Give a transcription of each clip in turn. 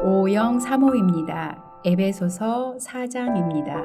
5035입니다. 에베소서 4장입니다.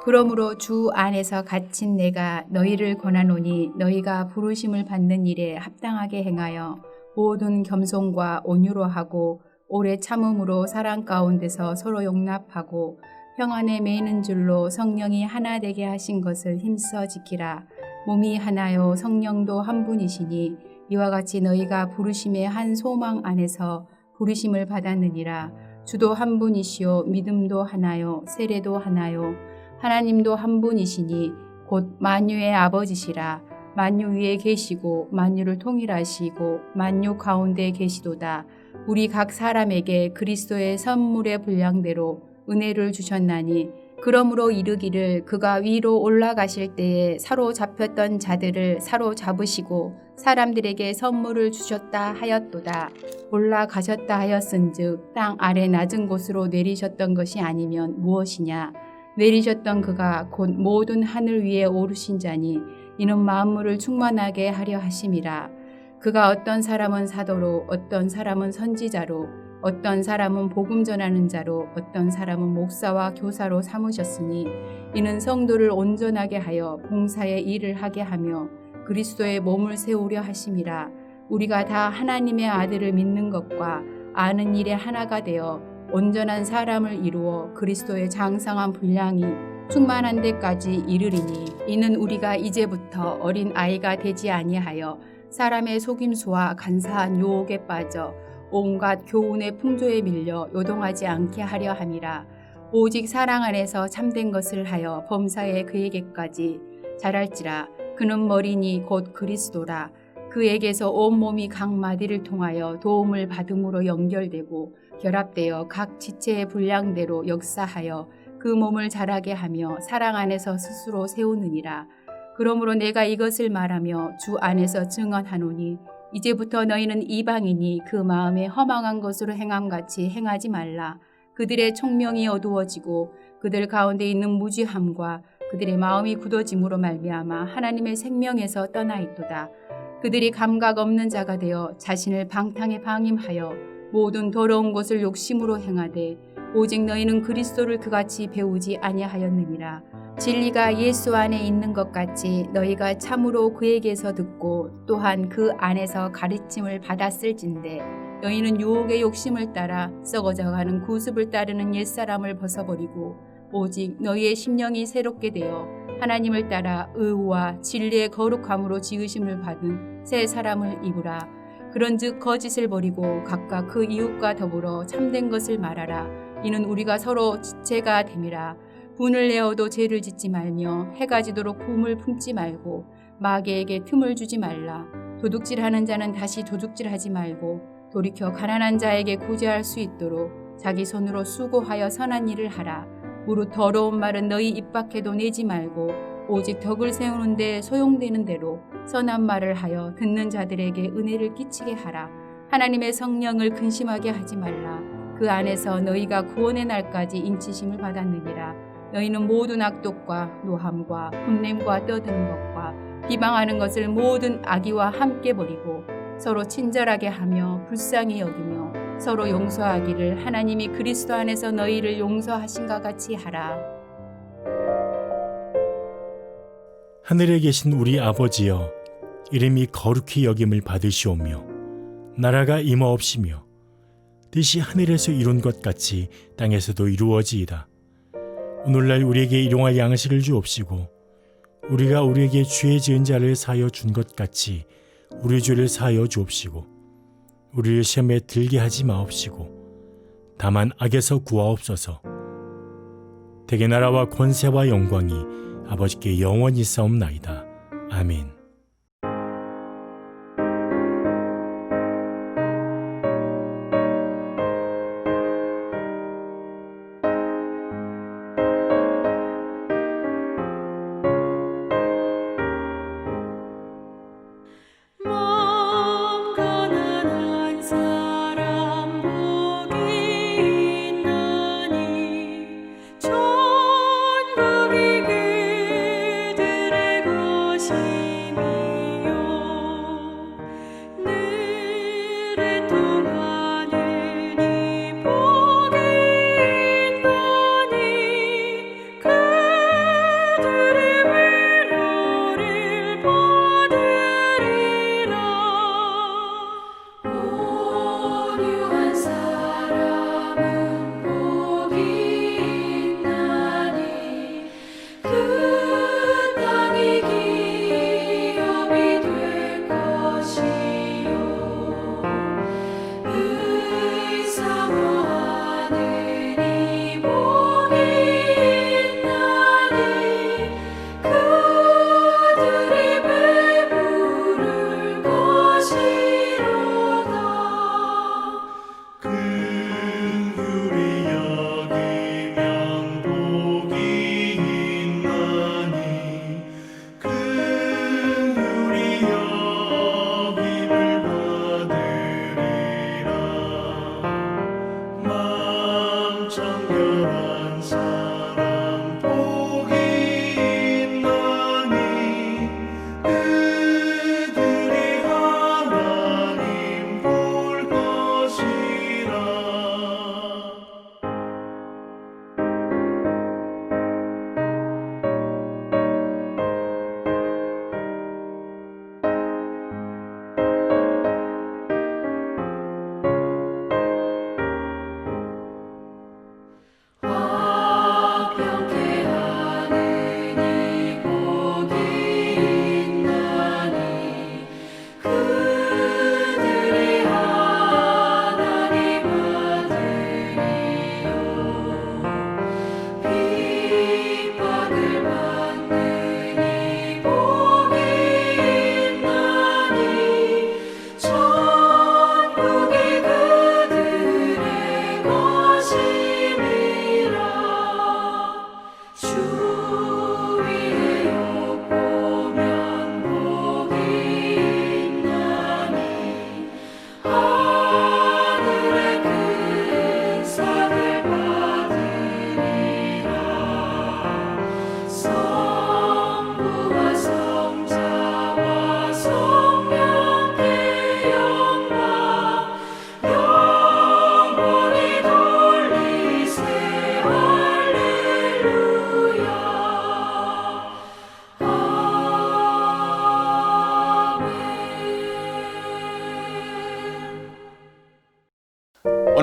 그러므로 주 안에서 갇힌 내가 너희를 권하노니 너희가 부르심을 받는 일에 합당하게 행하여 모든 겸손과 온유로 하고 오래 참음으로 사랑 가운데서 서로 용납하고 평안에 매이는 줄로 성령이 하나 되게 하신 것을 힘써 지키라. 몸이 하나요 성령도 한 분이시니 이와 같이 너희가 부르심의 한 소망 안에서 부르심을 받았느니라. 주도 한 분이시요 믿음도 하나요 세례도 하나요 하나님도 한 분이시니 곧 만유의 아버지시라. 만유 위에 계시고 만유를 통일하시고 만유 가운데 계시도다. 우리 각 사람에게 그리스도의 선물의 분량대로 은혜를 주셨나니 그러므로 이르기를 그가 위로 올라가실 때에 사로잡혔던 자들을 사로잡으시고 사람들에게 선물을 주셨다 하였도다. 올라가셨다 하였은즉 땅 아래 낮은 곳으로 내리셨던 것이 아니면 무엇이냐. 내리셨던 그가 곧 모든 하늘 위에 오르신 자니 이는 만물을 충만하게 하려 하심이라. 그가 어떤 사람은 사도로 어떤 사람은 선지자로 어떤 사람은 복음 전하는 자로 어떤 사람은 목사와 교사로 삼으셨으니 이는 성도를 온전하게 하여 봉사의 일을 하게 하며 그리스도의 몸을 세우려 하심이라. 우리가 다 하나님의 아들을 믿는 것과 아는 일에 하나가 되어 온전한 사람을 이루어 그리스도의 장성한 분량이 충만한 데까지 이르리니 이는 우리가 이제부터 어린 아이가 되지 아니하여 사람의 속임수와 간사한 유혹에 빠져 온갖 교훈의 풍조에 밀려 요동하지 않게 하려 함이라. 오직 사랑 안에서 참된 것을 하여 범사에 그에게까지 자랄지라. 그는 머리니 곧 그리스도라. 그에게서 온 몸이 각 마디를 통하여 도움을 받음으로 연결되고 결합되어 각 지체의 분량대로 역사하여 그 몸을 자라게 하며 사랑 안에서 스스로 세우느니라. 그러므로 내가 이것을 말하며 주 안에서 증언하노니 이제부터 너희는 이방인이 그 마음에 허망한 것으로 행함같이 행하지 말라. 그들의 총명이 어두워지고 그들 가운데 있는 무지함과 그들의 마음이 굳어짐으로 말미암아 하나님의 생명에서 떠나 있도다. 그들이 감각 없는 자가 되어 자신을 방탕에 방임하여 모든 더러운 것을 욕심으로 행하되 오직 너희는 그리스도를 그같이 배우지 아니하였느니라. 진리가 예수 안에 있는 것 같이 너희가 참으로 그에게서 듣고 또한 그 안에서 가르침을 받았을진데 너희는 유혹의 욕심을 따라 썩어져가는 구습을 따르는 옛사람을 벗어버리고 오직 너희의 심령이 새롭게 되어 하나님을 따라 의와 진리의 거룩함으로 지으심을 받은 새 사람을 입으라. 그런즉 거짓을 버리고 각각 그 이웃과 더불어 참된 것을 말하라. 이는 우리가 서로 지체가 됨이라. 분을 내어도 죄를 짓지 말며 해가 지도록 품을 품지 말고 마귀에게 틈을 주지 말라. 도둑질하는 자는 다시 도둑질하지 말고 돌이켜 가난한 자에게 구제할 수 있도록 자기 손으로 수고하여 선한 일을 하라. 무릇 더러운 말은 너희 입 밖에도 내지 말고 오직 덕을 세우는 데 소용되는 대로 선한 말을 하여 듣는 자들에게 은혜를 끼치게 하라. 하나님의 성령을 근심하게 하지 말라. 그 안에서 너희가 구원의 날까지 인치심을 받았느니라. 너희는 모든 악독과 노함과 혼냄과 떠드는 것과 비방하는 것을 모든 악의와 함께 버리고 서로 친절하게 하며 불쌍히 여기며 서로 용서하기를 하나님이 그리스도 안에서 너희를 용서하신가 같이 하라. 하늘에 계신 우리 아버지여, 이름이 거룩히 여김을 받으시오며 나라가 임하옵시며 뜻이 하늘에서 이룬 것 같이 땅에서도 이루어지이다. 오늘날 우리에게 일용할 양식을 주옵시고 우리가 우리에게 죄 지은 자를 사하여 준 것 같이 우리 죄를 사하여 주옵시고 우리를 시험에 들게 하지 마옵시고 다만 악에서 구하옵소서. 대개 나라와 권세와 영광이 아버지께 영원히 있사옵나이다. 아멘. 천국이 그들의 것이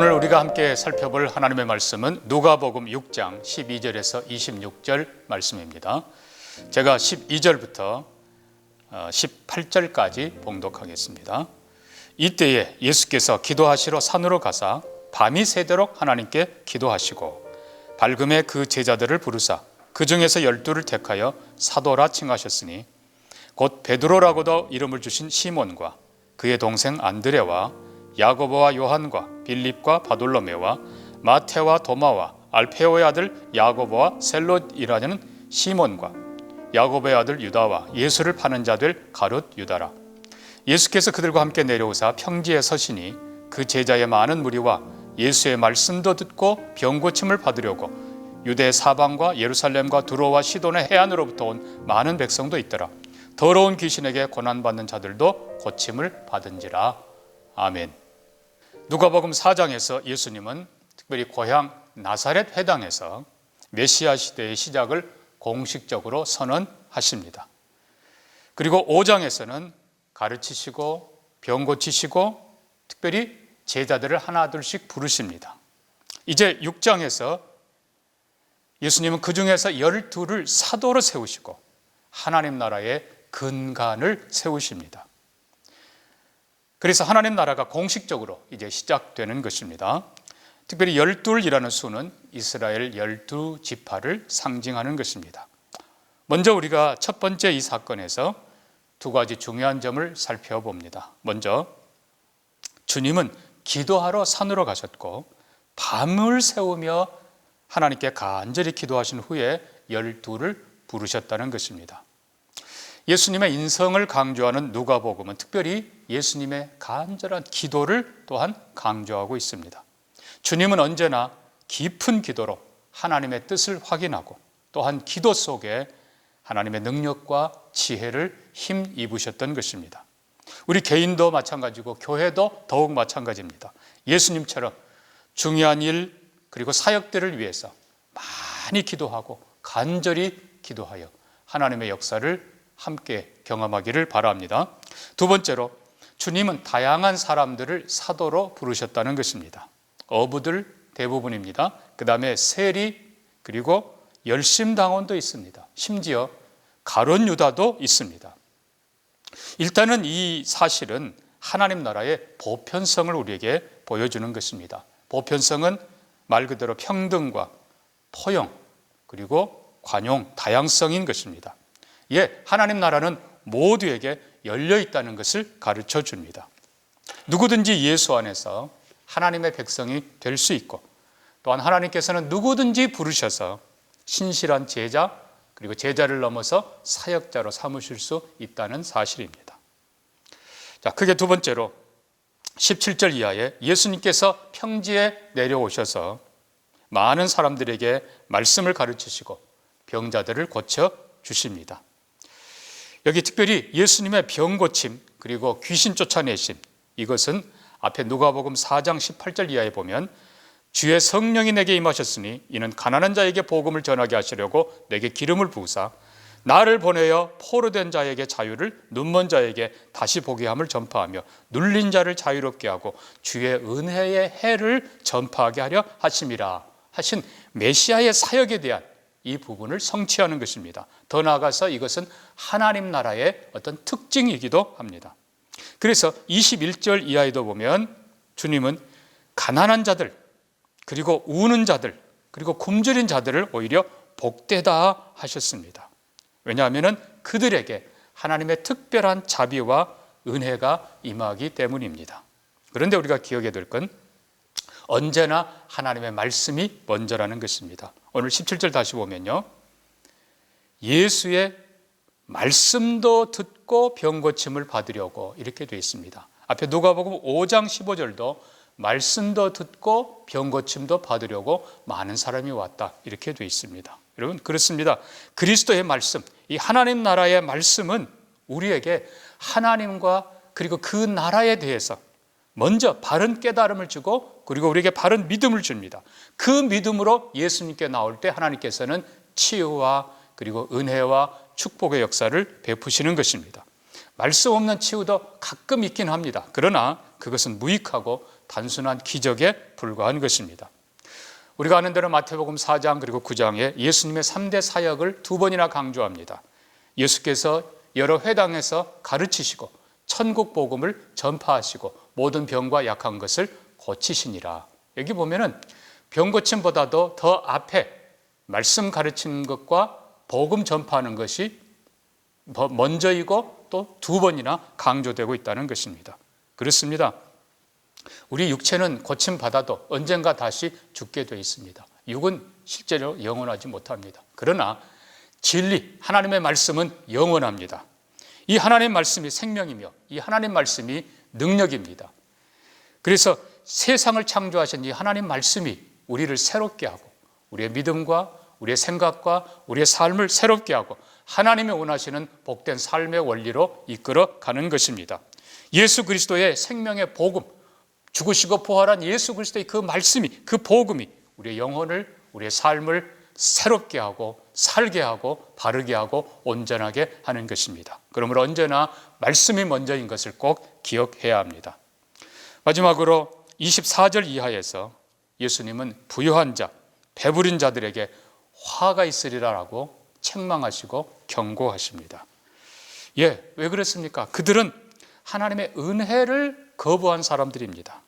오늘 우리가 함께 살펴볼 하나님의 말씀은 누가복음 6장 12절에서 26절 말씀입니다. 제가 12절부터 18절까지 봉독하겠습니다. 이때에 예수께서 기도하시러 산으로 가사 밤이 새도록 하나님께 기도하시고 밝음에 그 제자들을 부르사 그 중에서 12를 택하여 사도라 칭하셨으니 곧 베드로라고도 이름을 주신 시몬과 그의 동생 안드레와 야고보와 요한과 빌립과 바돌로메와 마테와 도마와 알페오의 아들 야고보와 셀롯이라는 시몬과 야고보의 아들 유다와 예수를 파는 자들 가룟 유다라. 예수께서 그들과 함께 내려오사 평지에 서시니 그 제자의 많은 무리와 예수의 말씀도 듣고 병 고침을 받으려고 유대 사방과 예루살렘과 두로와 시돈의 해안으로부터 온 많은 백성도 있더라. 더러운 귀신에게 고난받는 자들도 고침을 받은지라. 아멘. 누가복음 4장에서 예수님은 특별히 고향 나사렛 회당에서 메시아 시대의 시작을 공식적으로 선언하십니다. 그리고 5장에서는 가르치시고 병 고치시고 특별히 제자들을 하나둘씩 부르십니다. 이제 6장에서 예수님은 그 중에서 12를 사도로 세우시고 하나님 나라의 근간을 세우십니다. 그래서 하나님 나라가 공식적으로 이제 시작되는 것입니다. 특별히 12이라는 수는 이스라엘 12지파를 상징하는 것입니다. 먼저 우리가 첫 번째 이 사건에서 두 가지 중요한 점을 살펴봅니다. 먼저 주님은 기도하러 산으로 가셨고 밤을 새우며 하나님께 간절히 기도하신 후에 12를 부르셨다는 것입니다. 예수님의 인성을 강조하는 누가복음은 특별히 예수님의 간절한 기도를 또한 강조하고 있습니다. 주님은 언제나 깊은 기도로 하나님의 뜻을 확인하고 또한 기도 속에 하나님의 능력과 지혜를 힘입으셨던 것입니다. 우리 개인도 마찬가지고 교회도 더욱 마찬가지입니다. 예수님처럼 중요한 일 그리고 사역들을 위해서 많이 기도하고 간절히 기도하여 하나님의 역사를 함께 경험하기를 바랍니다. 두 번째로 주님은 다양한 사람들을 사도로 부르셨다는 것입니다. 어부들 대부분입니다. 그 다음에 세리 그리고 열심당원도 있습니다. 심지어 가룟 유다도 있습니다. 일단은 이 사실은 하나님 나라의 보편성을 우리에게 보여주는 것입니다. 보편성은 말 그대로 평등과 포용 그리고 관용, 다양성인 것입니다. 하나님 나라는 모두에게 열려 있다는 것을 가르쳐 줍니다. 누구든지 예수 안에서 하나님의 백성이 될 수 있고 또한 하나님께서는 누구든지 부르셔서 신실한 제자 그리고 제자를 넘어서 사역자로 삼으실 수 있다는 사실입니다. 자, 크게 두 번째로 17절 이하에 예수님께서 평지에 내려오셔서 많은 사람들에게 말씀을 가르치시고 병자들을 고쳐 주십니다. 여기 특별히 예수님의 병 고침 그리고 귀신 쫓아내심, 이것은 앞에 누가복음 4장 18절 이하에 보면 주의 성령이 내게 임하셨으니 이는 가난한 자에게 복음을 전하게 하시려고 내게 기름을 부으사 나를 보내어 포로된 자에게 자유를, 눈먼 자에게 다시 보게 함을 전파하며 눌린 자를 자유롭게 하고 주의 은혜의 해를 전파하게 하려 하심이라 하신 메시아의 사역에 대한 이 부분을 성취하는 것입니다. 더 나아가서 이것은 하나님 나라의 어떤 특징이기도 합니다. 그래서 21절 이하에도 보면 주님은 가난한 자들 그리고 우는 자들 그리고 굶주린 자들을 오히려 복되다 하셨습니다. 왜냐하면 그들에게 하나님의 특별한 자비와 은혜가 임하기 때문입니다. 그런데 우리가 기억해야 될 건 언제나 하나님의 말씀이 먼저라는 것입니다. 오늘 17절 다시 보면요, 예수의 말씀도 듣고 병 고침을 받으려고 이렇게 되어 있습니다. 앞에 누가복음 5장 15절도 말씀도 듣고 병 고침도 받으려고 많은 사람이 왔다 이렇게 되어 있습니다. 여러분, 그렇습니다. 그리스도의 말씀, 이 하나님 나라의 말씀은 우리에게 하나님과 그리고 그 나라에 대해서 먼저 바른 깨달음을 주고 그리고 우리에게 바른 믿음을 줍니다. 그 믿음으로 예수님께 나올 때 하나님께서는 치유와 그리고 은혜와 축복의 역사를 베푸시는 것입니다. 말씀 없는 치유도 가끔 있긴 합니다. 그러나 그것은 무익하고 단순한 기적에 불과한 것입니다. 우리가 아는 대로 마태복음 4장 그리고 9장에 예수님의 3대 사역을 2번이나 강조합니다. 예수께서 여러 회당에서 가르치시고 천국 복음을 전파하시고 모든 병과 약한 것을 고치시니라. 여기 보면은 병 고침보다도 더 앞에 말씀 가르치는 것과 복음 전파하는 것이 먼저이고 또 2번이나 강조되고 있다는 것입니다. 그렇습니다. 우리 육체는 고침받아도 언젠가 다시 죽게 되어 있습니다. 육은 실제로 영원하지 못합니다. 그러나 진리, 하나님의 말씀은 영원합니다. 이 하나님의 말씀이 생명이며 이 하나님의 말씀이 능력입니다. 그래서 세상을 창조하신 이 하나님 말씀이 우리를 새롭게 하고 우리의 믿음과 우리의 생각과 우리의 삶을 새롭게 하고 하나님이 원하시는 복된 삶의 원리로 이끌어 가는 것입니다. 예수 그리스도의 생명의 복음, 죽으시고 부활한 예수 그리스도의 그 말씀이, 그 복음이 우리의 영혼을, 우리의 삶을 새롭게 하고 살게 하고 바르게 하고 온전하게 하는 것입니다. 그러므로 언제나 말씀이 먼저인 것을 꼭 기억해야 합니다. 마지막으로 24절 이하에서 예수님은 부유한 자, 배부린 자들에게 화가 있으리라라고 책망하시고 경고하십니다. 왜 그렇습니까? 그들은 하나님의 은혜를 거부한 사람들입니다.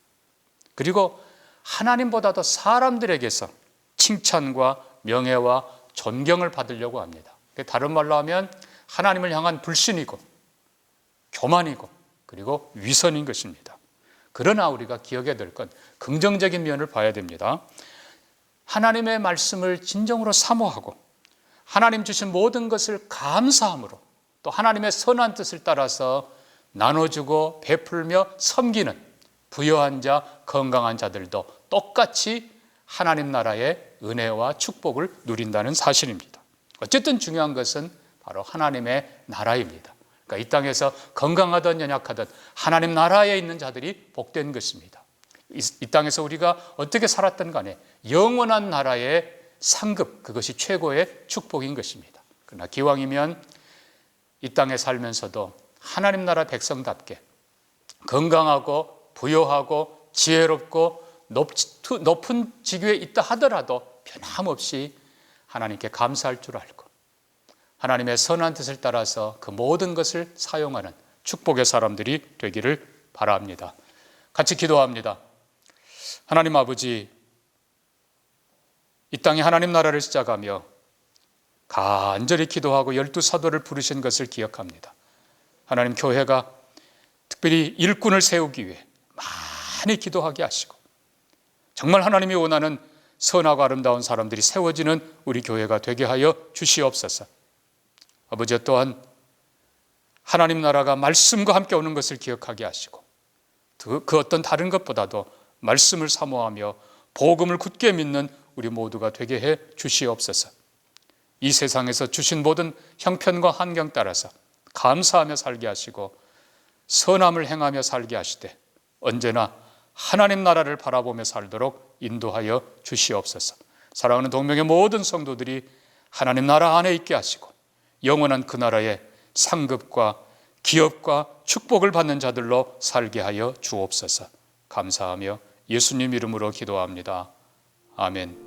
그리고 하나님보다도 사람들에게서 칭찬과 명예와 존경을 받으려고 합니다. 다른 말로 하면 하나님을 향한 불신이고 교만이고 그리고 위선인 것입니다. 그러나 우리가 기억해야 될 건 긍정적인 면을 봐야 됩니다. 하나님의 말씀을 진정으로 사모하고 하나님 주신 모든 것을 감사함으로 또 하나님의 선한 뜻을 따라서 나눠주고 베풀며 섬기는 부유한 자, 건강한 자들도 똑같이 하나님 나라의 은혜와 축복을 누린다는 사실입니다. 어쨌든 중요한 것은 바로 하나님의 나라입니다. 그러니까 이 땅에서 건강하든 연약하든 하나님 나라에 있는 자들이 복된 것입니다. 이 땅에서 우리가 어떻게 살았든 간에 영원한 나라의 상급, 그것이 최고의 축복인 것입니다. 그러나 기왕이면 이 땅에 살면서도 하나님 나라 백성답게 건강하고 부유하고 지혜롭고 높은 직위에 있다 하더라도 변함없이 하나님께 감사할 줄 알고 하나님의 선한 뜻을 따라서 그 모든 것을 사용하는 축복의 사람들이 되기를 바랍니다. 같이 기도합니다. 하나님 아버지, 이 땅에 하나님 나라를 시작하며 간절히 기도하고 12사도를 부르신 것을 기억합니다. 하나님, 교회가 특별히 일꾼을 세우기 위해 많이 기도하게 하시고 정말 하나님이 원하는 선하고 아름다운 사람들이 세워지는 우리 교회가 되게 하여 주시옵소서. 아버지, 또한 하나님 나라가 말씀과 함께 오는 것을 기억하게 하시고 그 어떤 다른 것보다도 말씀을 사모하며 복음을 굳게 믿는 우리 모두가 되게 해 주시옵소서. 이 세상에서 주신 모든 형편과 환경 따라서 감사하며 살게 하시고 선함을 행하며 살게 하시되 언제나 하나님 나라를 바라보며 살도록 인도하여 주시옵소서. 사랑하는 동명의 모든 성도들이 하나님 나라 안에 있게 하시고 영원한 그 나라의 상급과 기업과 축복을 받는 자들로 살게 하여 주옵소서. 감사하며 예수님 이름으로 기도합니다. 아멘.